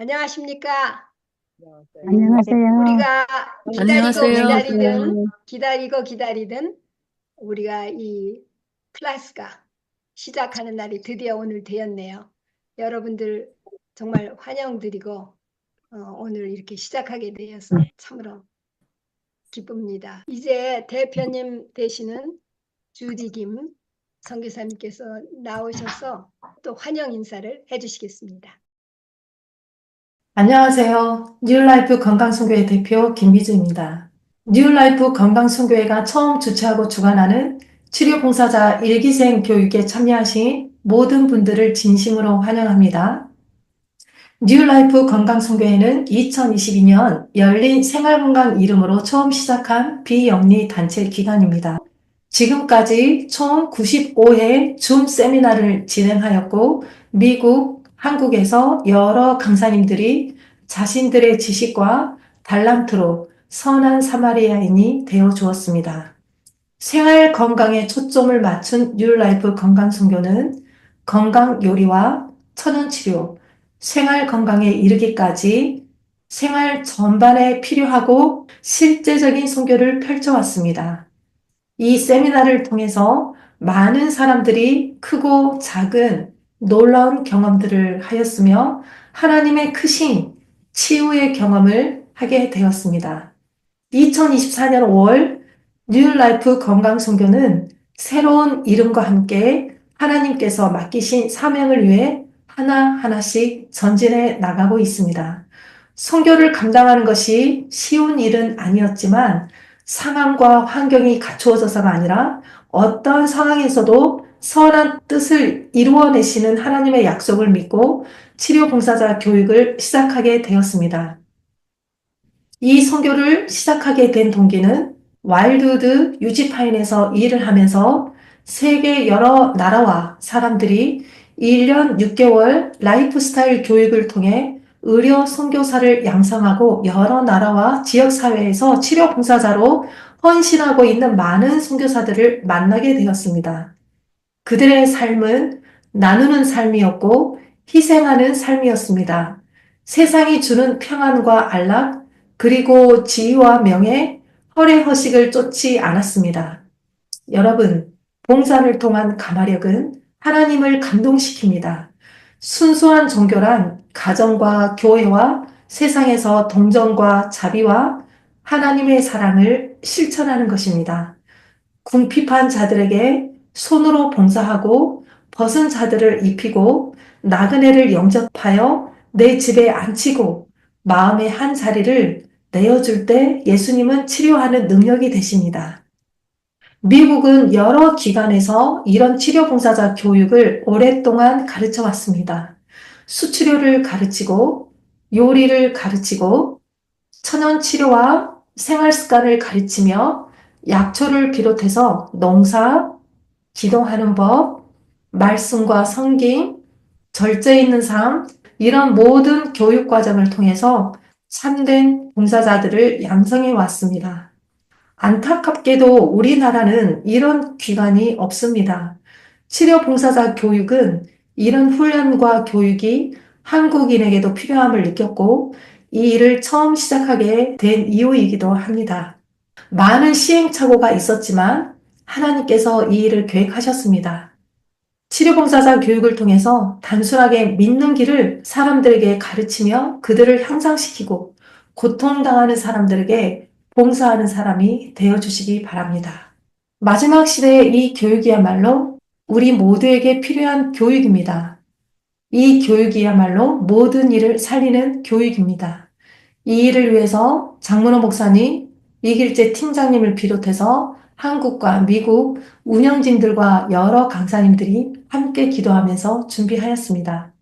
안녕하십니까? 안녕하세요. 우리가 안녕하세요. 기다리던 우리가 이 클래스가 시작하는 날이 드디어 오늘 되었네요. 여러분들 정말 환영드리고 오늘 이렇게 시작하게 되어서 참으로 기쁩니다. 이제 대표님 되시는 주디 김 선교사님께서 나오셔서 또 환영 인사를 해주시겠습니다. 안녕하세요. 뉴라이프 건강선교회 대표 김미주입니다. 뉴라이프 건강선교회가 처음 주최하고 주관하는 치료봉사자 일기생 교육에 참여하신 모든 분들을 진심으로 환영합니다. 뉴라이프 건강선교회는 2022년 열린 생활건강 이름으로 처음 시작한 비영리 단체 기관입니다. 지금까지 총 95회 줌 세미나를 진행하였고 미국, 한국에서 여러 강사님들이 자신들의 지식과 달란트로 선한 사마리아인이 되어 주었습니다. 생활 건강에 초점을 맞춘 뉴라이프 건강선교는 건강 요리와 천연치료, 생활 건강에 이르기까지 생활 전반에 필요하고 실제적인 선교를 펼쳐왔습니다. 이 세미나를 통해서 많은 사람들이 크고 작은 놀라운 경험들을 하였으며 하나님의 크신 치유의 경험을 하게 되었습니다. 2024년 5월 뉴라이프 건강선교는 새로운 이름과 함께 하나님께서 맡기신 사명을 위해 하나하나씩 전진해 나가고 있습니다. 선교를 감당하는 것이 쉬운 일은 아니었지만 상황과 환경이 갖추어져서가 아니라 어떤 상황에서도 선한 뜻을 이루어내시는 하나님의 약속을 믿고 치료봉사자 교육을 시작하게 되었습니다. 이 선교를 시작하게 된 동기는 와일드우드 유지파인에서 일을 하면서 세계 여러 나라와 사람들이 1년 6개월 라이프스타일 교육을 통해 의료 선교사를 양성하고 여러 나라와 지역사회에서 치료봉사자로 헌신하고 있는 많은 선교사들을 만나게 되었습니다. 그들의 삶은 나누는 삶이었고 희생하는 삶이었습니다. 세상이 주는 평안과 안락, 그리고 지위와 명예, 허례허식을 쫓지 않았습니다. 여러분, 봉사를 통한 가마력은 하나님을 감동시킵니다. 순수한 종교란 가정과 교회와 세상에서 동정과 자비와 하나님의 사랑을 실천하는 것입니다. 궁핍한 자들에게 손으로 봉사하고 벗은 자들을 입히고 나그네를 영접하여 내 집에 앉히고 마음의 한 자리를 내어줄 때 예수님은 치료하는 능력이 되십니다. 미국은 여러 기관에서 이런 치료봉사자 교육을 오랫동안 가르쳐 왔습니다. 수치료를 가르치고 요리를 가르치고 천연치료와 생활습관을 가르치며 약초를 비롯해서 농사, 기도하는 법, 말씀과 성경, 절제 있는 삶, 이런 모든 교육 과정을 통해서 참된 봉사자들을 양성해 왔습니다. 안타깝게도 우리나라는 이런 기관이 없습니다. 치료봉사자 교육은 이런 훈련과 교육이 한국인에게도 필요함을 느꼈고 이 일을 처음 시작하게 된 이유이기도 합니다. 많은 시행착오가 있었지만 하나님께서 이 일을 계획하셨습니다. 치료봉사자 교육을 통해서 단순하게 믿는 길을 사람들에게 가르치며 그들을 향상시키고 고통당하는 사람들에게 봉사하는 사람이 되어주시기 바랍니다. 마지막 시대의 이 교육이야말로 우리 모두에게 필요한 교육입니다. 이 교육이야말로 모든 일을 살리는 교육입니다. 이 일을 위해서 장문호 목사님, 이길재 팀장님을 비롯해서 한국과 미국 운영진들과 여러 강사님들이 함께 기도하면서 준비하였습니다.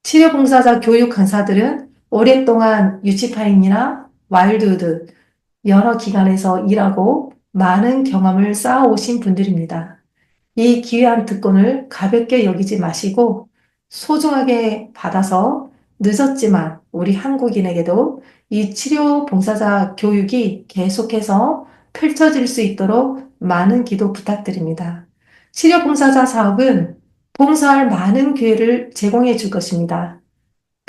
치료봉사자 교육 강사들은 오랫동안 유치파인이나 와일드우드 여러 기관에서 일하고 많은 경험을 쌓아오신 분들입니다. 이 귀한 특권을 가볍게 여기지 마시고 소중하게 받아서 늦었지만 우리 한국인에게도 이 치료 봉사자 교육이 계속해서 펼쳐질 수 있도록 많은 기도 부탁드립니다. 치료 봉사자 사업은 봉사할 많은 기회를 제공해 줄 것입니다.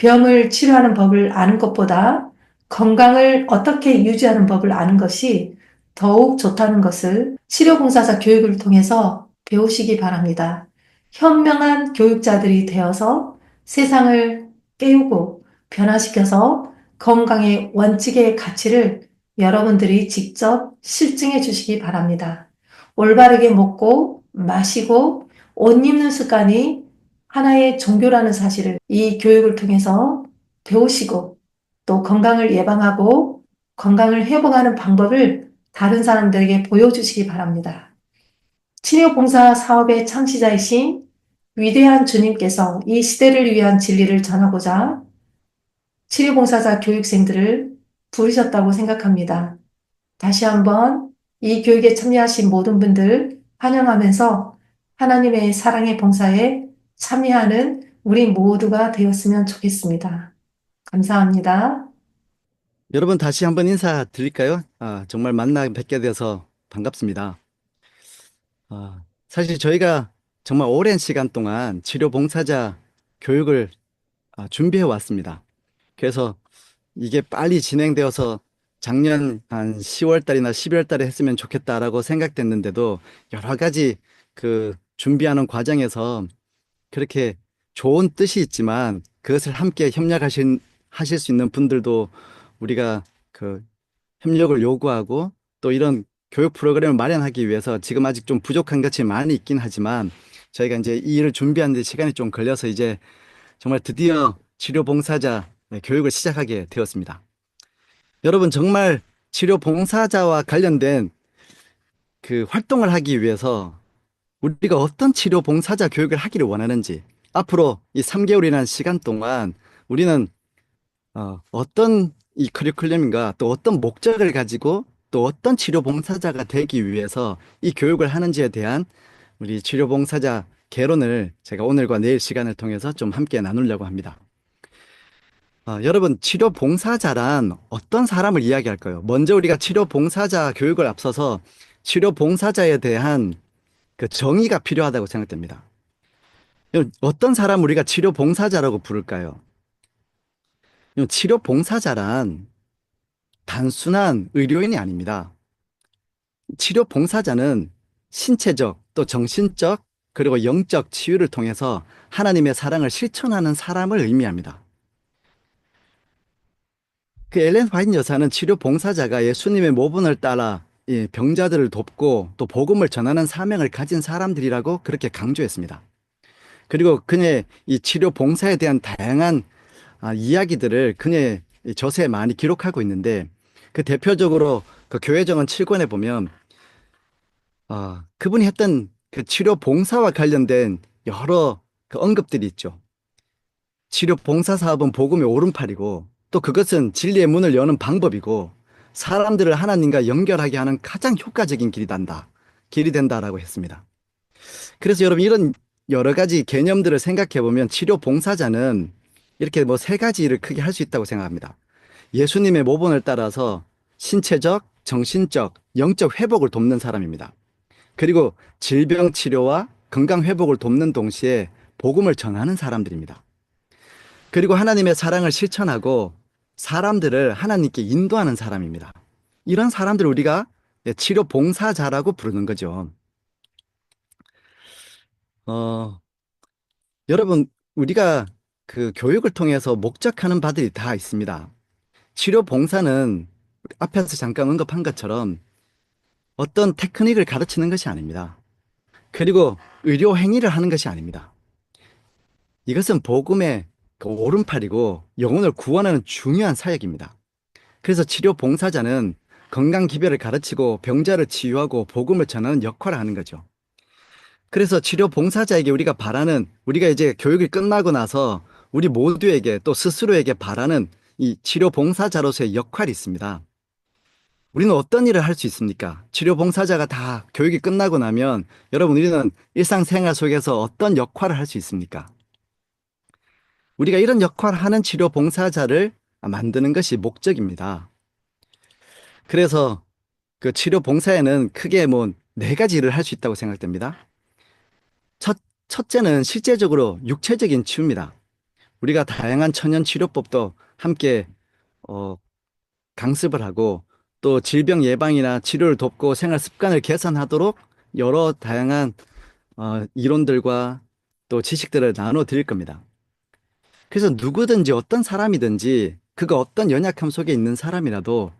병을 치료하는 법을 아는 것보다 건강을 어떻게 유지하는 법을 아는 것이 더욱 좋다는 것을 치료봉사자 교육을 통해서 배우시기 바랍니다. 현명한 교육자들이 되어서 세상을 깨우고 변화시켜서 건강의 원칙의 가치를 여러분들이 직접 실증해 주시기 바랍니다. 올바르게 먹고 마시고 옷 입는 습관이 하나의 종교라는 사실을 이 교육을 통해서 배우시고 또 건강을 예방하고 건강을 회복하는 방법을 다른 사람들에게 보여주시기 바랍니다. 치료봉사 사업의 창시자이신 위대한 주님께서 이 시대를 위한 진리를 전하고자 치료봉사자 교육생들을 부르셨다고 생각합니다. 다시 한번 이 교육에 참여하신 모든 분들 환영하면서 하나님의 사랑의 봉사에 참여하는 우리 모두가 되었으면 좋겠습니다. 감사합니다. 여러분 다시 한번 인사드릴까요? 정말 만나 뵙게 돼서 반갑습니다. 사실 저희가 정말 오랜 시간 동안 치료 봉사자 교육을 준비해 왔습니다. 그래서 이게 빨리 진행되어서 작년 한 10월 달이나 12월 달에 했으면 좋겠다라고 생각됐는데도 여러 가지 그 준비하는 과정에서 그렇게 좋은 뜻이 있지만 그것을 함께 하실 수 있는 분들도 우리가 그 협력을 요구하고 또 이런 교육 프로그램을 마련하기 위해서 지금 아직 좀 부족한 것이 많이 있긴 하지만 저희가 이제 이 일을 준비하는 데 시간이 좀 걸려서 이제 정말 드디어 치료 봉사자 교육을 시작하게 되었습니다. 여러분 정말 치료 봉사자와 관련된 그 활동을 하기 위해서 우리가 어떤 치료 봉사자 교육을 하기를 원하는지 앞으로 이 3개월이라는 시간 동안 우리는 어떤 이 커리큘럼인가 또 어떤 목적을 가지고 또 어떤 치료 봉사자가 되기 위해서 이 교육을 하는지에 대한 우리 치료 봉사자 개론을 제가 오늘과 내일 시간을 통해서 좀 함께 나누려고 합니다. 여러분 치료 봉사자란 어떤 사람을 이야기할까요? 먼저 우리가 치료 봉사자 교육을 앞서서 치료 봉사자에 대한 그 정의가 필요하다고 생각됩니다. 어떤 사람 우리가 치료 봉사자라고 부를까요? 치료 봉사자란 단순한 의료인이 아닙니다. 치료 봉사자는 신체적 또 정신적 그리고 영적 치유를 통해서 하나님의 사랑을 실천하는 사람을 의미합니다. 그 엘렌 화이트 여사는 치료 봉사자가 예수님의 모분을 따라 이 병자들을 돕고 또 복음을 전하는 사명을 가진 사람들이라고 그렇게 강조했습니다. 그리고 그녀의 이 치료 봉사에 대한 다양한 이야기들을 그녀의 이 저서에 많이 기록하고 있는데 그 대표적으로 그 교회정원 7권에 보면 그분이 했던 그 치료 봉사와 관련된 여러 그 언급들이 있죠. 치료 봉사 사업은 복음의 오른팔이고 또 그것은 진리의 문을 여는 방법이고 사람들을 하나님과 연결하게 하는 가장 효과적인 길이 된다라고 했습니다. 그래서 여러분 이런 여러 가지 개념들을 생각해 보면 치료 봉사자는 이렇게 뭐 세 가지 일을 크게 할 수 있다고 생각합니다. 예수님의 모본을 따라서 신체적, 정신적, 영적 회복을 돕는 사람입니다. 그리고 질병 치료와 건강 회복을 돕는 동시에 복음을 전하는 사람들입니다. 그리고 하나님의 사랑을 실천하고 사람들을 하나님께 인도하는 사람입니다. 이런 사람들을 우리가 치료 봉사자라고 부르는 거죠. 여러분, 우리가 그 교육을 통해서 목적하는 바들이 다 있습니다. 치료 봉사는 앞에서 잠깐 언급한 것처럼 어떤 테크닉을 가르치는 것이 아닙니다. 그리고 의료 행위를 하는 것이 아닙니다. 이것은 복음의 그 오른팔이고 영혼을 구원하는 중요한 사역입니다. 그래서 치료 봉사자는 건강 기별을 가르치고 병자를 치유하고 복음을 전하는 역할을 하는 거죠. 그래서 치료 봉사자에게 우리가 이제 교육이 끝나고 나서 우리 모두에게 또 스스로에게 바라는 이 치료 봉사자로서의 역할이 있습니다. 우리는 어떤 일을 할 수 있습니까? 치료 봉사자가 다 교육이 끝나고 나면 여러분 우리는 일상생활 속에서 어떤 역할을 할 수 있습니까? 우리가 이런 역할을 하는 치료 봉사자를 만드는 것이 목적입니다. 그래서 그 치료 봉사에는 크게 뭐 네 가지 일을 할 수 있다고 생각됩니다. 첫째는 실제적으로 육체적인 치유입니다. 우리가 다양한 천연 치료법도 함께 어, 강습을 하고 또 질병 예방이나 치료를 돕고 생활 습관을 개선하도록 여러 다양한 이론들과 또 지식들을 나눠 드릴 겁니다. 그래서 누구든지 어떤 사람이든지 그가 어떤 연약함 속에 있는 사람이라도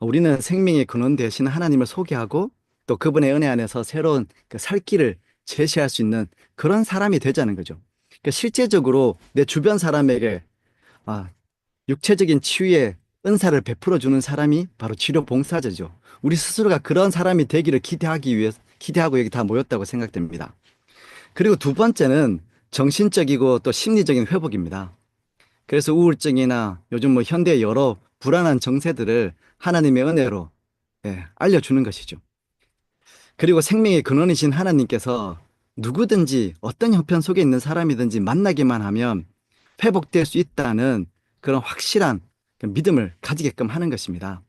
우리는 생명의 근원 되신 하나님을 소개하고 또 그분의 은혜 안에서 새로운 그 살 길을 제시할 수 있는 그런 사람이 되자는 거죠. 그러니까 실제적으로 내 주변 사람에게 아, 육체적인 치유의 은사를 베풀어 주는 사람이 바로 치료 봉사자죠. 우리 스스로가 그런 사람이 되기를 기대하고 여기 다 모였다고 생각됩니다. 그리고 두 번째는 정신적이고 또 심리적인 회복입니다. 그래서 우울증이나 요즘 뭐 현대의 여러 불안한 정세들을 하나님의 은혜로 알려주는 것이죠. 그리고 생명의 근원이신 하나님께서 누구든지 어떤 형편 속에 있는 사람이든지 만나기만 하면 회복될 수 있다는 그런 확실한 그 믿음을 가지게끔 하는 것입니다.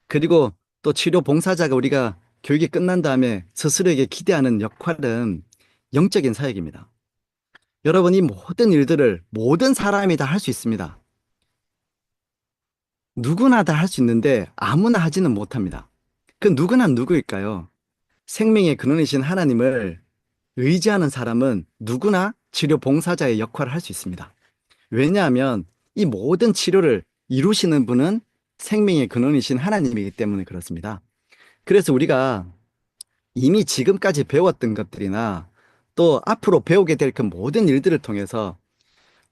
그리고 또 치료 봉사자가 우리가 교육이 끝난 다음에 스스로에게 기대하는 역할은 영적인 사역입니다. 여러분, 이 모든 일들을 모든 사람이 다 할 수 있습니다. 누구나 다 할 수 있는데 아무나 하지는 못합니다. 그 누구나 누구일까요? 생명의 근원이신 하나님을 의지하는 사람은 누구나 치료 봉사자의 역할을 할 수 있습니다. 왜냐하면 이 모든 치료를 이루시는 분은 생명의 근원이신 하나님이기 때문에 그렇습니다. 그래서 우리가 이미 지금까지 배웠던 것들이나 또 앞으로 배우게 될 그 모든 일들을 통해서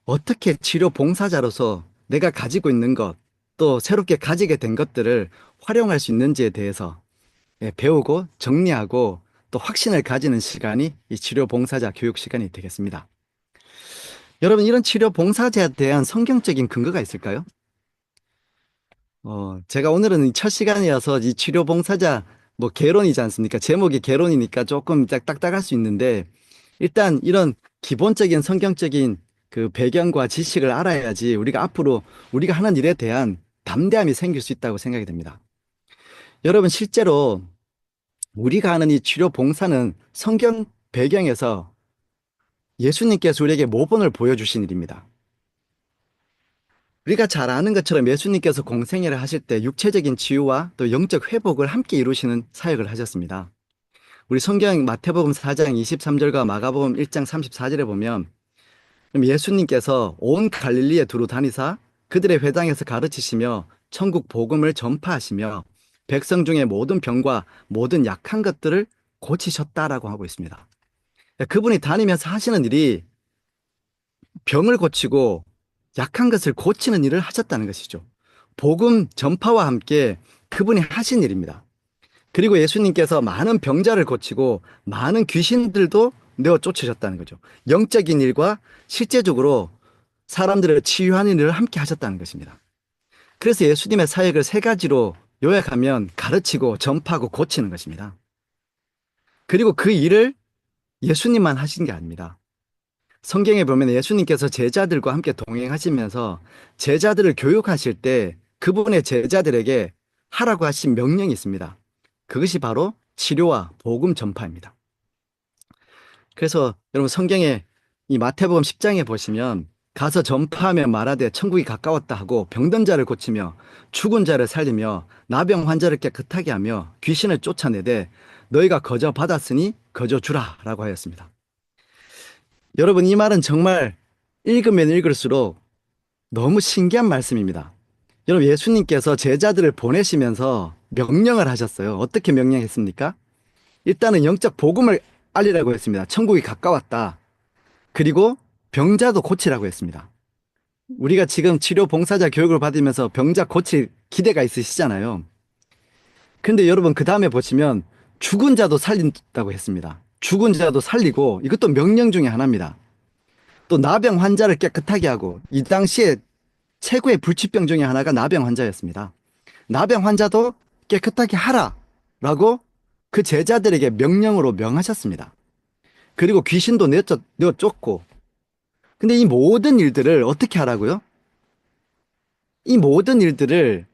어떻게 치료 봉사자로서 내가 가지고 있는 것, 또 새롭게 가지게 된 것들을 활용할 수 있는지에 대해서 배우고 정리하고 또 확신을 가지는 시간이 이 치료 봉사자 교육 시간이 되겠습니다. 여러분, 이런 치료 봉사자에 대한 성경적인 근거가 있을까요? 제가 오늘은 첫 시간이어서 이 치료 봉사자 뭐 개론이지 않습니까? 제목이 개론이니까 조금 딱딱할 수 있는데 일단 이런 기본적인 성경적인 그 배경과 지식을 알아야지 우리가 앞으로 우리가 하는 일에 대한 담대함이 생길 수 있다고 생각이 됩니다. 여러분, 실제로 우리가 하는 이 치료 봉사는 성경 배경에서 예수님께서 우리에게 모본을 보여주신 일입니다. 우리가 잘 아는 것처럼 예수님께서 공생애를 하실 때 육체적인 치유와 또 영적 회복을 함께 이루시는 사역을 하셨습니다. 우리 성경 마태복음 4장 23절과 마가복음 1장 34절에 보면 예수님께서 온 갈릴리에 두루 다니사 그들의 회당에서 가르치시며 천국 복음을 전파하시며 백성 중에 모든 병과 모든 약한 것들을 고치셨다라고 하고 있습니다. 그분이 다니면서 하시는 일이 병을 고치고 약한 것을 고치는 일을 하셨다는 것이죠. 복음 전파와 함께 그분이 하신 일입니다. 그리고 예수님께서 많은 병자를 고치고 많은 귀신들도 내어 쫓으셨다는 거죠. 영적인 일과 실제적으로 사람들을 치유하는 일을 함께 하셨다는 것입니다. 그래서 예수님의 사역을 세 가지로 요약하면 가르치고 전파하고 고치는 것입니다. 그리고 그 일을 예수님만 하신 게 아닙니다. 성경에 보면 예수님께서 제자들과 함께 동행하시면서 제자들을 교육하실 때 그분의 제자들에게 하라고 하신 명령이 있습니다. 그것이 바로 치료와 복음 전파입니다. 그래서 여러분, 성경에 이 마태복음 10장에 보시면 가서 전파하며 말하되 천국이 가까웠다 하고 병든 자를 고치며 죽은 자를 살리며 나병 환자를 깨끗하게 하며 귀신을 쫓아내되 너희가 거저 받았으니 거저 주라 라고 하였습니다. 여러분, 이 말은 정말 읽으면 읽을수록 너무 신기한 말씀입니다. 여러분, 예수님께서 제자들을 보내시면서 명령을 하셨어요. 어떻게 명령했습니까? 일단은 영적 복음을 알리라고 했습니다. 천국이 가까웠다. 그리고 병자도 고치라고 했습니다. 우리가 지금 치료 봉사자 교육을 받으면서 병자 고칠 기대가 있으시잖아요. 근데 여러분, 그 다음에 보시면 죽은 자도 살린다고 했습니다. 죽은 자도 살리고 이것도 명령 중에 하나입니다. 또 나병 환자를 깨끗하게 하고 이 당시에 최고의 불치병 중에 하나가 나병 환자였습니다. 나병 환자도 깨끗하게 하라라고 그 제자들에게 명령으로 명하셨습니다. 그리고 귀신도 내어 쫓고. 근데 이 모든 일들을 어떻게 하라고요? 이 모든 일들을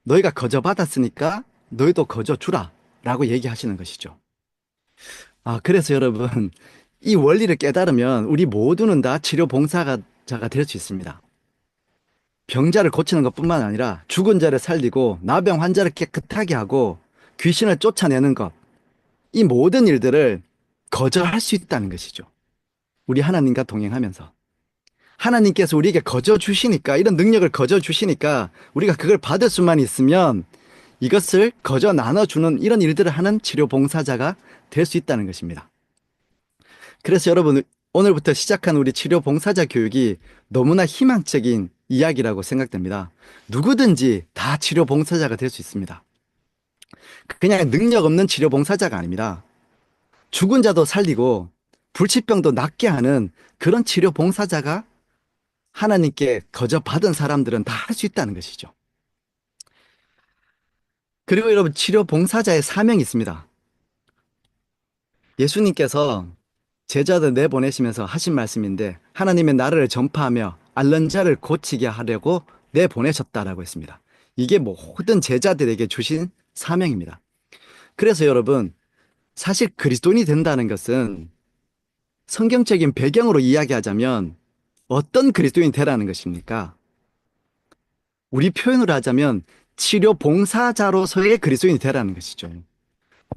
너희가 거저 받았으니까 너희도 거저 주라 라고 얘기하시는 것이죠. 그래서 여러분, 이 원리를 깨달으면 우리 모두는 다 치료 봉사가 봉사자가 될 수 있습니다. 병자를 고치는 것뿐만 아니라 죽은 자를 살리고 나병 환자를 깨끗하게 하고 귀신을 쫓아내는 것, 이 모든 일들을 거저할 수 있다는 것이죠. 우리 하나님과 동행하면서. 하나님께서 우리에게 거저 주시니까, 이런 능력을 거저 주시니까 우리가 그걸 받을 수만 있으면 이것을 거저 나눠주는 이런 일들을 하는 치료 봉사자가 될 수 있다는 것입니다. 그래서 여러분, 오늘부터 시작한 우리 치료 봉사자 교육이 너무나 희망적인 이야기라고 생각됩니다. 누구든지 다 치료 봉사자가 될 수 있습니다. 그냥 능력 없는 치료 봉사자가 아닙니다. 죽은 자도 살리고 불치병도 낫게 하는 그런 치료 봉사자가 하나님께 거저 받은 사람들은 다 할 수 있다는 것이죠. 그리고 여러분, 치료 봉사자의 사명이 있습니다. 예수님께서 제자들 내보내시면서 하신 말씀인데, 하나님의 나라를 전파하며 앓는 자를 고치게 하려고 내보내셨다라고 했습니다. 이게 모든 제자들에게 주신 사명입니다. 그래서 여러분, 사실 그리스도인이 된다는 것은 성경적인 배경으로 이야기하자면 어떤 그리스도인이 되라는 것입니까? 우리 표현으로 하자면 치료 봉사자로서의 그리스도인이 되라는 것이죠.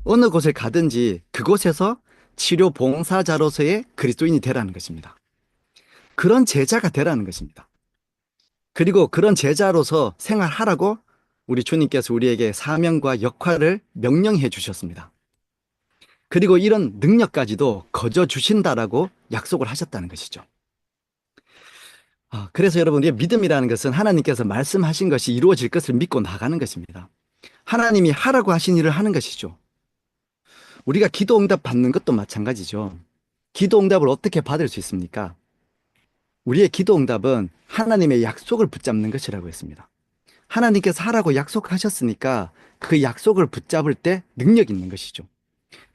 어느 곳을 가든지 그곳에서 치료 봉사자로서의 그리스도인이 되라는 것입니다. 그런 제자가 되라는 것입니다. 그리고 그런 제자로서 생활하라고 우리 주님께서 우리에게 사명과 역할을 명령해 주셨습니다. 그리고 이런 능력까지도 거저 주신다라고 약속을 하셨다는 것이죠. 그래서 여러분, 우리의 믿음이라는 것은 하나님께서 말씀하신 것이 이루어질 것을 믿고 나가는 것입니다. 하나님이 하라고 하신 일을 하는 것이죠. 우리가 기도 응답 받는 것도 마찬가지죠. 기도 응답을 어떻게 받을 수 있습니까? 우리의 기도 응답은 하나님의 약속을 붙잡는 것이라고 했습니다. 하나님께서 하라고 약속하셨으니까 그 약속을 붙잡을 때 능력이 있는 것이죠.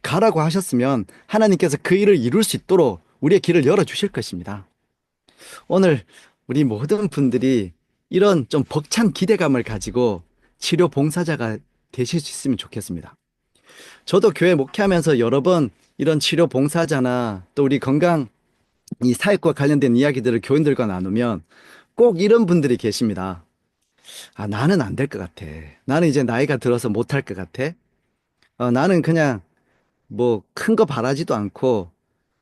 가라고 하셨으면 하나님께서 그 일을 이룰 수 있도록 우리의 길을 열어주실 것입니다. 오늘 우리 모든 분들이 이런 좀 벅찬 기대감을 가지고 치료 봉사자가 되실 수 있으면 좋겠습니다. 저도 교회 목회하면서 여러 번 이런 치료 봉사자나 또 우리 건강 이 사역과 관련된 이야기들을 교인들과 나누면 꼭 이런 분들이 계십니다. 나는 안 될 것 같아. 나는 이제 나이가 들어서 못할 것 같아. 나는 그냥 뭐 큰 거 바라지도 않고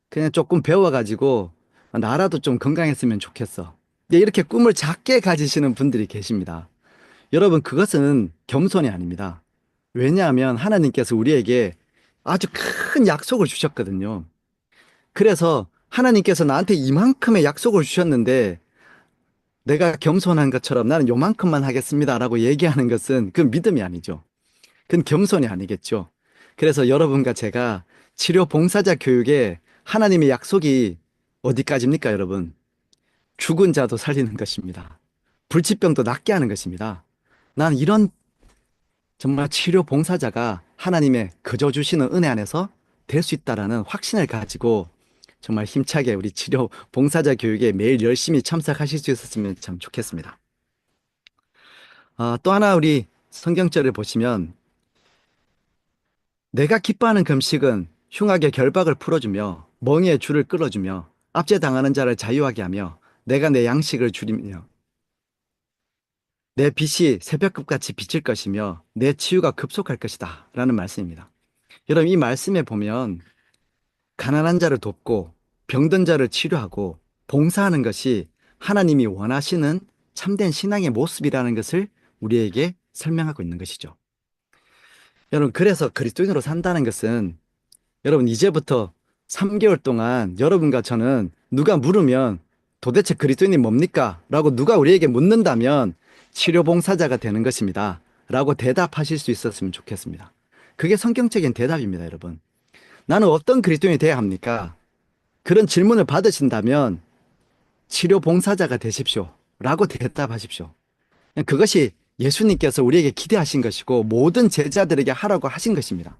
그냥 조금 배워가지고 나라도 좀 건강했으면 좋겠어. 이렇게 꿈을 작게 가지시는 분들이 계십니다. 여러분, 그것은 겸손이 아닙니다. 왜냐하면 하나님께서 우리에게 아주 큰 약속을 주셨거든요. 그래서 하나님께서 나한테 이만큼의 약속을 주셨는데 내가 겸손한 것처럼 나는 요만큼만 하겠습니다라고 얘기하는 것은 그 믿음이 아니죠. 그건 겸손이 아니겠죠. 그래서 여러분과 제가 치료 봉사자 교육에 하나님의 약속이 어디까지입니까, 여러분? 죽은 자도 살리는 것입니다. 불치병도 낫게 하는 것입니다. 난 이런 정말 치료 봉사자가 하나님의 거저 주시는 은혜 안에서 될 수 있다라는 확신을 가지고 정말 힘차게 우리 치료 봉사자 교육에 매일 열심히 참석하실 수 있었으면 참 좋겠습니다. 또 하나 우리 성경절을 보시면 내가 기뻐하는 금식은 흉악의 결박을 풀어주며 멍에의 줄을 끌어주며 압제당하는 자를 자유하게 하며 내가 내 양식을 줄이며 내 빛이 새벽급같이 비칠 것이며 내 치유가 급속할 것이다 라는 말씀입니다. 여러분, 이 말씀에 보면 가난한 자를 돕고 병든 자를 치료하고 봉사하는 것이 하나님이 원하시는 참된 신앙의 모습이라는 것을 우리에게 설명하고 있는 것이죠. 여러분, 그래서 그리스도인으로 산다는 것은 여러분, 이제부터 3개월 동안 여러분과 저는 누가 물으면 도대체 그리스도인이 뭡니까? 라고 누가 우리에게 묻는다면 치료봉사자가 되는 것입니다. 라고 대답하실 수 있었으면 좋겠습니다. 그게 성경적인 대답입니다, 여러분. 나는 어떤 그리스도인이 되어야 합니까? 그런 질문을 받으신다면 치료봉사자가 되십시오. 라고 대답하십시오. 그것이 예수님께서 우리에게 기대하신 것이고 모든 제자들에게 하라고 하신 것입니다.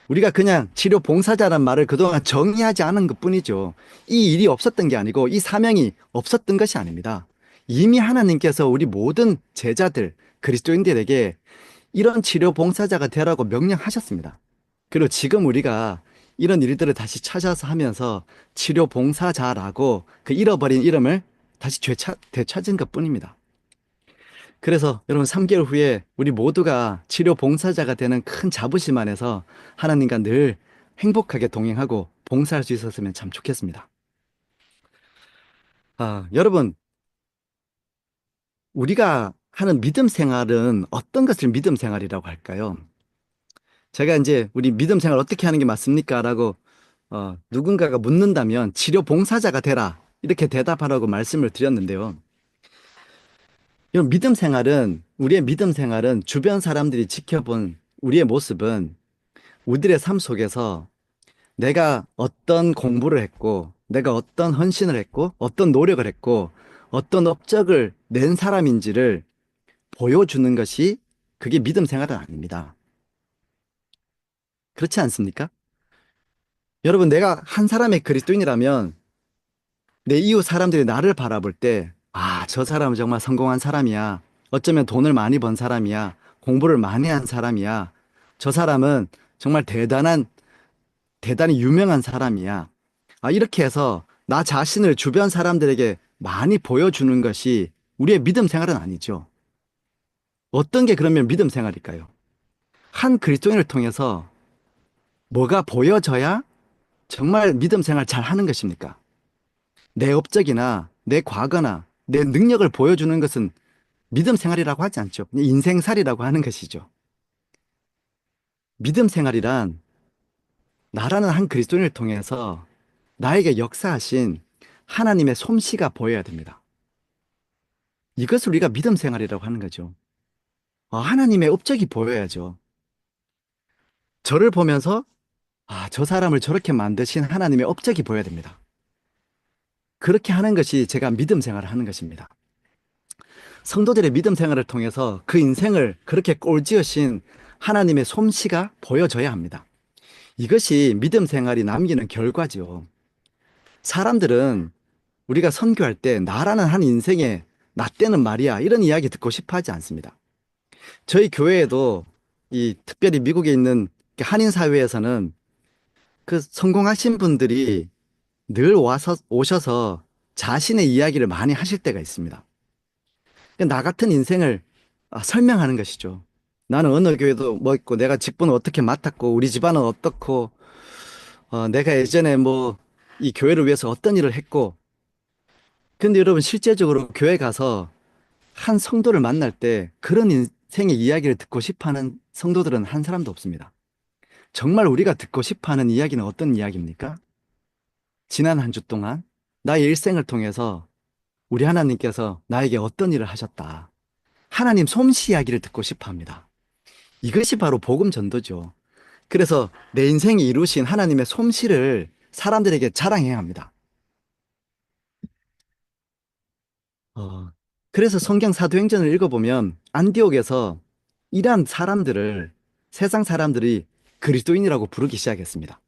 우리가 그냥 치료 봉사자란 말을 그동안 정의하지 않은 것 뿐이죠. 이 일이 없었던 게 아니고 이 사명이 없었던 것이 아닙니다. 이미 하나님께서 우리 모든 제자들, 그리스도인들에게 이런 치료 봉사자가 되라고 명령하셨습니다. 그리고 지금 우리가 이런 일들을 다시 찾아서 하면서 치료 봉사자라고 그 잃어버린 이름을 다시 되찾은 것뿐입니다. 그래서 여러분 3개월 후에 우리 모두가 치료 봉사자가 되는 큰 자부심 안에서 하나님과 늘 행복하게 동행하고 봉사할 수 있었으면 참 좋겠습니다. 여러분, 우리가 하는 믿음 생활은 어떤 것을 믿음 생활이라고 할까요? 제가 이제 우리 믿음 생활 어떻게 하는 게 맞습니까? 라고 누군가가 묻는다면 치료 봉사자가 되라. 이렇게 대답하라고 말씀을 드렸는데요. 이런 우리의 믿음 생활은 주변 사람들이 지켜본 우리의 모습은 우리들의 삶 속에서 내가 어떤 공부를 했고, 내가 어떤 헌신을 했고, 어떤 노력을 했고, 어떤 업적을 낸 사람인지를 보여주는 것이 그게 믿음 생활은 아닙니다. 그렇지 않습니까? 여러분, 내가 한 사람의 그리스도인이라면 내 이웃 사람들이 나를 바라볼 때, 저 사람은 정말 성공한 사람이야. 어쩌면 돈을 많이 번 사람이야. 공부를 많이 한 사람이야. 저 사람은 정말 대단히 유명한 사람이야. 이렇게 해서 나 자신을 주변 사람들에게 많이 보여주는 것이 우리의 믿음 생활은 아니죠. 어떤 게 그러면 믿음 생활일까요? 한 그리스도인을 통해서 뭐가 보여져야 정말 믿음 생활 잘 하는 것입니까? 내 업적이나 내 과거나 내 능력을 보여주는 것은 믿음 생활이라고 하지 않죠. 그냥 인생살이라고 하는 것이죠. 믿음 생활이란 나라는 한 그리스도인을 통해서 나에게 역사하신 하나님의 솜씨가 보여야 됩니다. 이것을 우리가 믿음 생활이라고 하는 거죠. 하나님의 업적이 보여야죠. 저를 보면서 저 사람을 저렇게 만드신 하나님의 업적이 보여야 됩니다. 그렇게 하는 것이 제가 믿음 생활을 하는 것입니다. 성도들의 믿음 생활을 통해서 그 인생을 그렇게 꼴지으신 하나님의 솜씨가 보여져야 합니다. 이것이 믿음 생활이 남기는 결과지요. 사람들은 우리가 선교할 때 나라는 한 인생에 나 때는 말이야 이런 이야기 듣고 싶어 하지 않습니다. 저희 교회에도 특별히 미국에 있는 한인 사회에서는 그 성공하신 분들이 늘 오셔서 자신의 이야기를 많이 하실 때가 있습니다. 나 같은 인생을 설명하는 것이죠. 나는 어느 교회도 뭐 있고, 내가 직분을 어떻게 맡았고, 우리 집안은 어떻고, 내가 예전에 뭐 이 교회를 위해서 어떤 일을 했고. 근데 여러분 실제적으로 교회 가서 한 성도를 만날 때 그런 인생의 이야기를 듣고 싶어 하는 성도들은 한 사람도 없습니다. 정말 우리가 듣고 싶어 하는 이야기는 어떤 이야기입니까? 지난 한 주 동안 나의 일생을 통해서 우리 하나님께서 나에게 어떤 일을 하셨다. 하나님 솜씨 이야기를 듣고 싶어 합니다. 이것이 바로 복음 전도죠. 그래서 내 인생이 이루신 하나님의 솜씨를 사람들에게 자랑해야 합니다. 그래서 성경 사도행전을 읽어보면 안디옥에서 이러한 사람들을 세상 사람들이 그리스도인이라고 부르기 시작했습니다.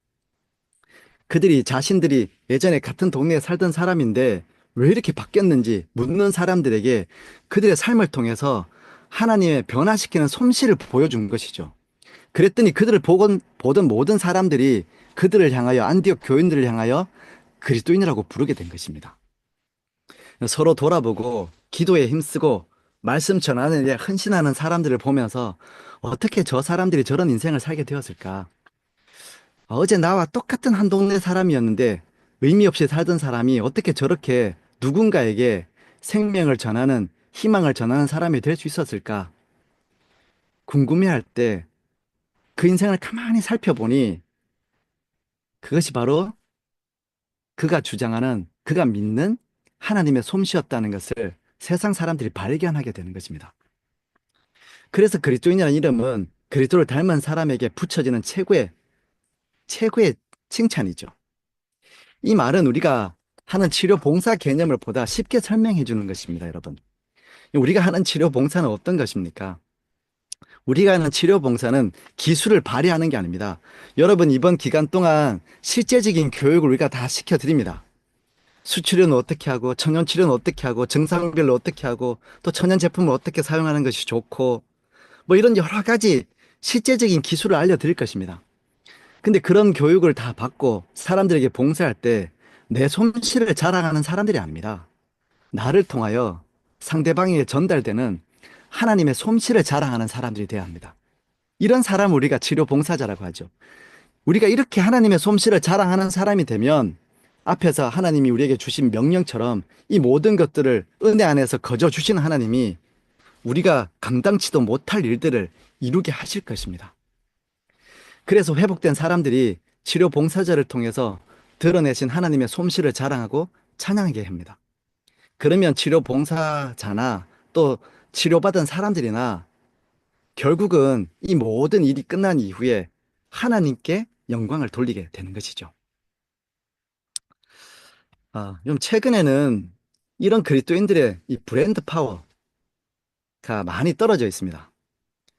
그들이 자신들이 예전에 같은 동네에 살던 사람인데 왜 이렇게 바뀌었는지 묻는 사람들에게 그들의 삶을 통해서 하나님의 변화시키는 솜씨를 보여준 것이죠. 그랬더니 그들을 보던 모든 사람들이 그들을 향하여 안디옥 교인들을 향하여 그리스도인이라고 부르게 된 것입니다. 서로 돌아보고 기도에 힘쓰고 말씀 전하는 데 헌신하는 사람들을 보면서 어떻게 저 사람들이 저런 인생을 살게 되었을까? 어제 나와 똑같은 한 동네 사람이었는데 의미 없이 살던 사람이 어떻게 저렇게 누군가에게 생명을 전하는, 희망을 전하는 사람이 될 수 있었을까? 궁금해할 때 그 인생을 가만히 살펴보니 그것이 바로 그가 믿는 하나님의 솜씨였다는 것을 세상 사람들이 발견하게 되는 것입니다. 그래서 그리스도인이라는 이름은 그리스도를 닮은 사람에게 붙여지는 최고의 칭찬이죠. 이 말은 우리가 하는 치료 봉사 개념을 보다 쉽게 설명해 주는 것입니다, 여러분. 우리가 하는 치료 봉사는 어떤 것입니까? 우리가 하는 치료 봉사는 기술을 발휘하는 게 아닙니다. 여러분, 이번 기간 동안 실제적인 교육을 우리가 다 시켜드립니다. 수치료는 어떻게 하고, 천연 치료는 어떻게 하고, 증상별로 어떻게 하고, 또 천연 제품을 어떻게 사용하는 것이 좋고, 뭐 이런 여러 가지 실제적인 기술을 알려드릴 것입니다. 근데 그런 교육을 다 받고 사람들에게 봉사할 때 내 솜씨를 자랑하는 사람들이 아닙니다. 나를 통하여 상대방에게 전달되는 하나님의 솜씨를 자랑하는 사람들이 되어야 합니다. 이런 사람을 우리가 치료 봉사자라고 하죠. 우리가 이렇게 하나님의 솜씨를 자랑하는 사람이 되면 앞에서 하나님이 우리에게 주신 명령처럼 이 모든 것들을 은혜 안에서 거저 주시는 하나님이 우리가 감당치도 못할 일들을 이루게 하실 것입니다. 그래서 회복된 사람들이 치료 봉사자를 통해서 드러내신 하나님의 솜씨를 자랑하고 찬양하게 합니다. 그러면 치료 봉사자나 또 치료받은 사람들이나 결국은 이 모든 일이 끝난 이후에 하나님께 영광을 돌리게 되는 것이죠. 좀 최근에는 이런 그리스도인들의 이 브랜드 파워가 많이 떨어져 있습니다.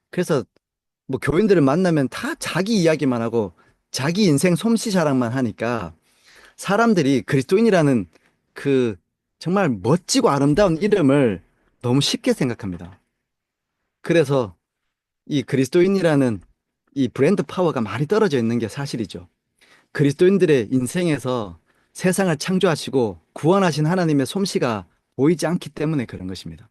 그래서 뭐 교인들을 만나면 다 자기 이야기만 하고 자기 인생 솜씨 자랑만 하니까 사람들이 그리스도인이라는 그 정말 멋지고 아름다운 이름을 너무 쉽게 생각합니다. 그래서 이 그리스도인이라는 이 브랜드 파워가 많이 떨어져 있는 게 사실이죠. 그리스도인들의 인생에서 세상을 창조하시고 구원하신 하나님의 솜씨가 보이지 않기 때문에 그런 것입니다.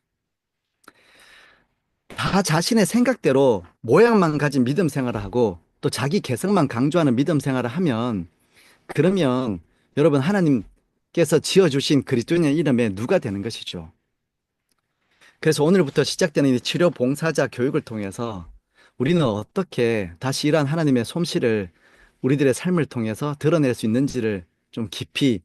다 자신의 생각대로 모양만 가진 믿음 생활을 하고 또 자기 개성만 강조하는 믿음 생활을 하면 그러면 여러분 하나님께서 지어주신 그리스도인의 이름에 누가 되는 것이죠. 그래서 오늘부터 시작되는 이 치료 봉사자 교육을 통해서 우리는 어떻게 다시 이러한 하나님의 솜씨를 우리들의 삶을 통해서 드러낼 수 있는지를 좀 깊이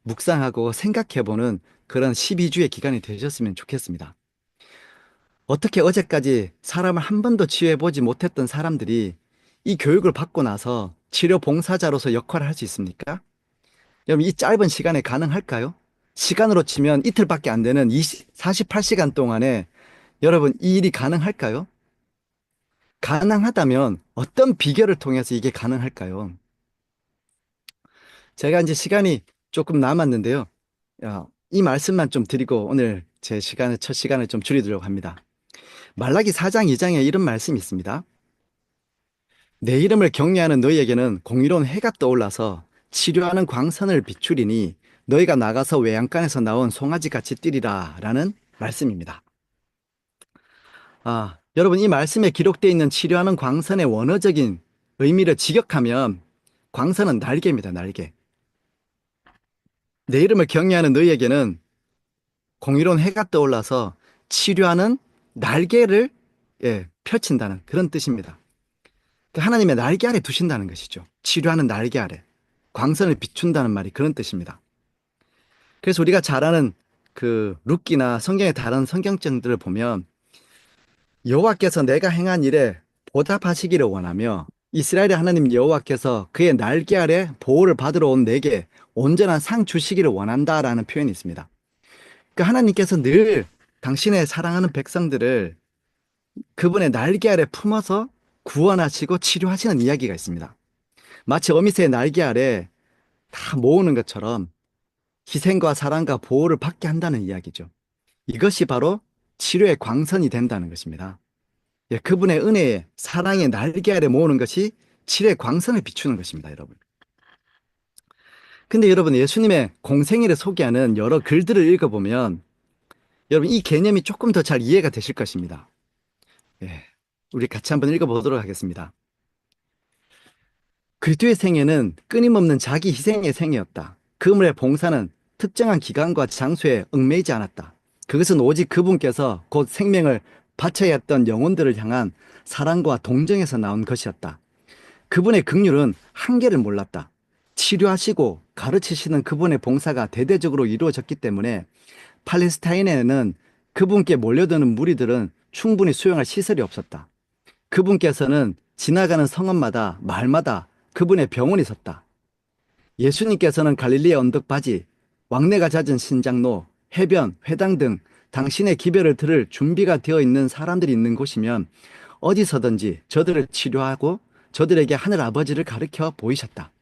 묵상하고 생각해보는 그런 12주의 기간이 되셨으면 좋겠습니다. 어떻게 어제까지 사람을 한 번도 치유해보지 못했던 사람들이 이 교육을 받고 나서 치료 봉사자로서 역할을 할 수 있습니까? 여러분, 이 짧은 시간에 가능할까요? 시간으로 치면 이틀밖에 안 되는 48시간 동안에 여러분, 이 일이 가능할까요? 가능하다면 어떤 비결을 통해서 이게 가능할까요? 제가 이제 시간이 조금 남았는데요. 이 말씀만 좀 드리고 오늘 제 첫 시간을 좀 줄이도록 합니다. 말라기 4장 2장에 이런 말씀이 있습니다. 내 이름을 경외하는 너희에게는 공의로운 해가 떠올라서 치료하는 광선을 비추리니 너희가 나가서 외양간에서 나온 송아지 같이 뛰리라 라는 말씀입니다. 여러분 이 말씀에 기록되어 있는 치료하는 광선의 원어적인 의미를 직역하면 광선은 날개입니다. 날개. 내 이름을 경외하는 너희에게는 공의로운 해가 떠올라서 치료하는 날개를 펼친다는 그런 뜻입니다. 하나님의 날개 아래 두신다는 것이죠. 치료하는 날개 아래. 광선을 비춘다는 말이 그런 뜻입니다. 그래서 우리가 잘 아는 그 룻기나 성경의 다른 성경책들을 보면 여호와께서 내가 행한 일에 보답하시기를 원하며 이스라엘의 하나님 여호와께서 그의 날개 아래 보호를 받으러 온 내게 온전한 상 주시기를 원한다라는 표현이 있습니다. 그러니까 하나님께서 늘 당신의 사랑하는 백성들을 그분의 날개 아래 품어서 구원하시고 치료하시는 이야기가 있습니다. 마치 어미새의 날개 아래 다 모으는 것처럼 희생과 사랑과 보호를 받게 한다는 이야기죠. 이것이 바로 치료의 광선이 된다는 것입니다. 그분의 은혜의 사랑의 날개 아래 모으는 것이 치료의 광선을 비추는 것입니다, 여러분. 근데 여러분, 예수님의 공생애를 소개하는 여러 글들을 읽어보면 여러분 이 개념이 조금 더 잘 이해가 되실 것입니다. 우리 같이 한번 읽어보도록 하겠습니다. 그리스도의 생애는 끊임없는 자기 희생의 생애였다. 그분의 봉사는 특정한 기간과 장소에 얽매이지 않았다. 그것은 오직 그분께서 곧 생명을 바쳐야 했던 영혼들을 향한 사랑과 동정에서 나온 것이었다. 그분의 긍휼은 한계를 몰랐다. 치료하시고 가르치시는 그분의 봉사가 대대적으로 이루어졌기 때문에 팔레스타인에는 그분께 몰려드는 무리들은 충분히 수용할 시설이 없었다. 그분께서는 지나가는 성읍마다 말마다 그분의 병원이 섰다. 예수님께서는 갈릴리의 언덕바지, 왕래가 잦은 신장로, 해변, 회당 등 당신의 기별을 들을 준비가 되어 있는 사람들이 있는 곳이면 어디서든지 저들을 치료하고 저들에게 하늘 아버지를 가르쳐 보이셨다.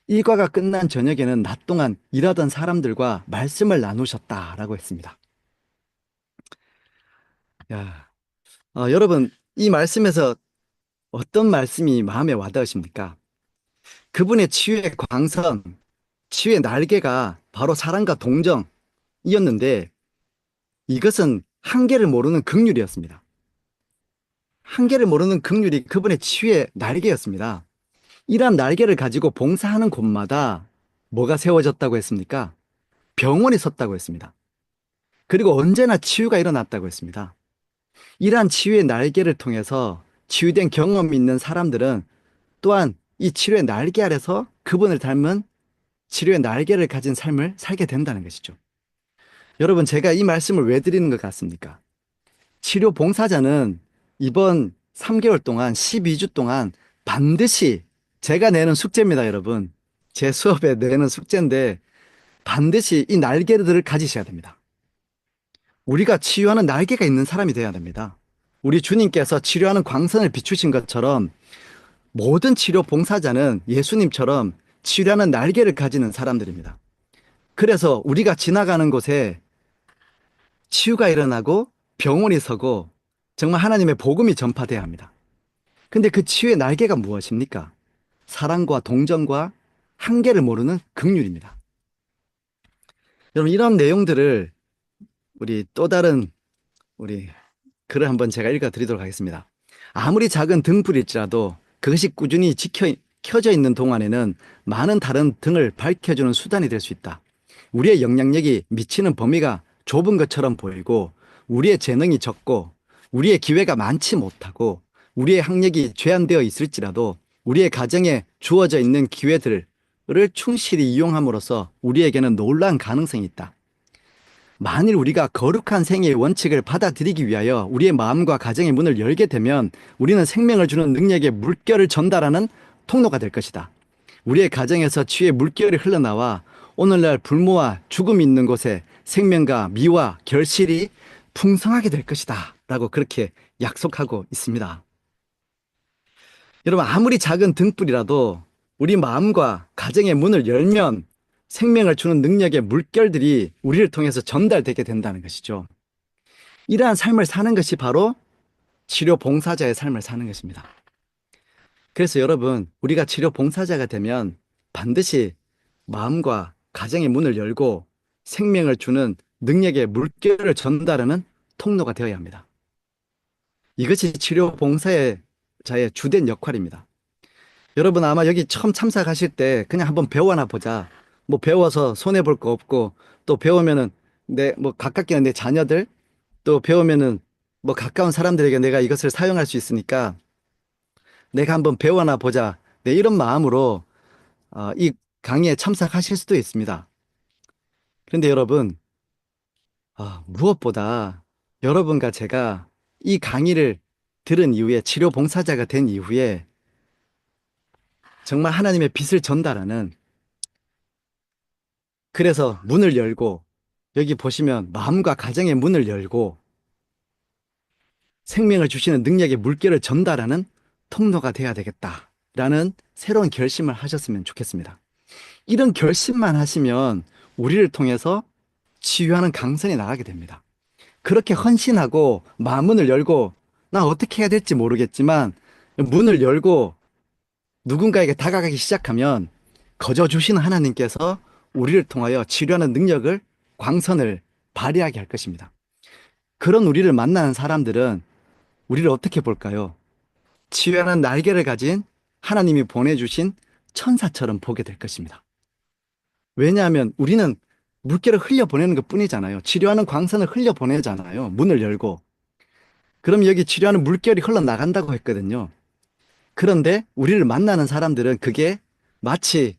일과가 끝난 저녁에는 낮 동안 일하던 사람들과 말씀을 나누셨다라고 했습니다. 여러분, 이 말씀에서 어떤 말씀이 마음에 와닿으십니까? 그분의 치유의 광선, 치유의 날개가 바로 사랑과 동정이었는데 이것은 한계를 모르는 긍휼이었습니다. 한계를 모르는 긍휼이 그분의 치유의 날개였습니다. 이러한 날개를 가지고 봉사하는 곳마다 뭐가 세워졌다고 했습니까? 병원이 섰다고 했습니다. 그리고 언제나 치유가 일어났다고 했습니다. 이러한 치유의 날개를 통해서 치유된 경험이 있는 사람들은 또한 이 치료의 날개 아래서 그분을 닮은 치료의 날개를 가진 삶을 살게 된다는 것이죠. 여러분, 제가 이 말씀을 왜 드리는 것 같습니까? 치료 봉사자는 이번 3개월 동안, 12주 동안 반드시 제가 내는 숙제입니다, 여러분. 제 수업에 내는 숙제인데 반드시 이 날개들을 가지셔야 됩니다. 우리가 치유하는 날개가 있는 사람이 되어야 됩니다. 우리 주님께서 치료하는 광선을 비추신 것처럼 모든 치료 봉사자는 예수님처럼 치료하는 날개를 가지는 사람들입니다. 그래서 우리가 지나가는 곳에 치유가 일어나고 병원이 서고 정말 하나님의 복음이 전파돼야 합니다. 근데 그 치유의 날개가 무엇입니까? 사랑과 동정과 한계를 모르는 긍휼입니다. 여러분, 이런 내용들을 우리 또 다른 우리 글을 한번 제가 읽어 드리도록 하겠습니다. 아무리 작은 등불일지라도 그것이 꾸준히 켜져 있는 동안에는 많은 다른 등을 밝혀주는 수단이 될 수 있다. 우리의 영향력이 미치는 범위가 좁은 것처럼 보이고 우리의 재능이 적고 우리의 기회가 많지 못하고 우리의 학력이 제한되어 있을지라도 우리의 가정에 주어져 있는 기회들을 충실히 이용함으로써 우리에게는 놀라운 가능성이 있다. 만일 우리가 거룩한 생애의 원칙을 받아들이기 위하여 우리의 마음과 가정의 문을 열게 되면 우리는 생명을 주는 능력의 물결을 전달하는 통로가 될 것이다. 우리의 가정에서 치유의 물결이 흘러나와 오늘날 불모와 죽음이 있는 곳에 생명과 미와 결실이 풍성하게 될 것이다. 라고 그렇게 약속하고 있습니다. 여러분, 아무리 작은 등불이라도 우리 마음과 가정의 문을 열면 생명을 주는 능력의 물결들이 우리를 통해서 전달되게 된다는 것이죠. 이러한 삶을 사는 것이 바로 치료 봉사자의 삶을 사는 것입니다. 그래서 여러분, 우리가 치료 봉사자가 되면 반드시 마음과 가정의 문을 열고 생명을 주는 능력의 물결을 전달하는 통로가 되어야 합니다. 이것이 치료 봉사자의 주된 역할입니다. 여러분, 아마 여기 처음 참석하실 때 그냥 한번 배워나 보자. 뭐 배워서 손해 볼 거 없고 또 배우면은 가깝게는 내 자녀들 또 배우면은 뭐 가까운 사람들에게 내가 이것을 사용할 수 있으니까 내가 한번 배워나 보자. 네, 이런 마음으로 이 강의에 참석하실 수도 있습니다. 그런데 여러분, 무엇보다 여러분과 제가 이 강의를 들은 이후에 치료 봉사자가 된 이후에 정말 하나님의 빛을 전달하는, 그래서 문을 열고 여기 보시면 마음과 가정의 문을 열고 생명을 주시는 능력의 물결을 전달하는 통로가 돼야 되겠다라는 새로운 결심을 하셨으면 좋겠습니다. 이런 결심만 하시면 우리를 통해서 치유하는 강선이 나가게 됩니다. 그렇게 헌신하고 마음문을 열고 나 어떻게 해야 될지 모르겠지만 문을 열고 누군가에게 다가가기 시작하면 거저 주시는 하나님께서 우리를 통하여 치료하는 능력을, 광선을 발휘하게 할 것입니다. 그런 우리를 만나는 사람들은 우리를 어떻게 볼까요? 치유하는 날개를 가진 하나님이 보내주신 천사처럼 보게 될 것입니다. 왜냐하면 우리는 물결을 흘려보내는 것 뿐이잖아요. 치료하는 광선을 흘려보내잖아요. 문을 열고. 그럼 여기 치료하는 물결이 흘러나간다고 했거든요. 그런데 우리를 만나는 사람들은 그게 마치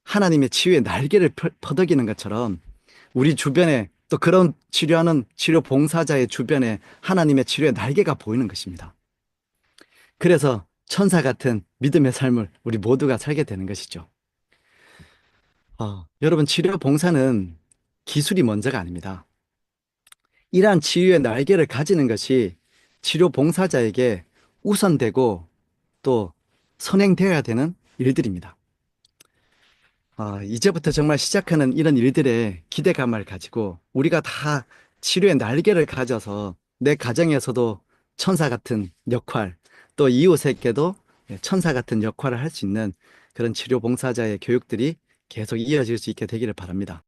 하나님의 치유의 날개를 퍼덕이는 것처럼 우리 주변에 또 그런 치료하는 치료 봉사자의 주변에 하나님의 치료의 날개가 보이는 것입니다. 그래서 천사 같은 믿음의 삶을 우리 모두가 살게 되는 것이죠. 여러분, 치료 봉사는 기술이 먼저가 아닙니다. 이러한 치유의 날개를 가지는 것이 치료 봉사자에게 우선되고 또 선행되어야 되는 일들입니다. 이제부터 정말 시작하는 이런 일들에 기대감을 가지고 우리가 다 치료의 날개를 가져서 내 가정에서도 천사 같은 역할, 또 이웃에게도 천사 같은 역할을 할 수 있는 그런 치료봉사자의 교육들이 계속 이어질 수 있게 되기를 바랍니다.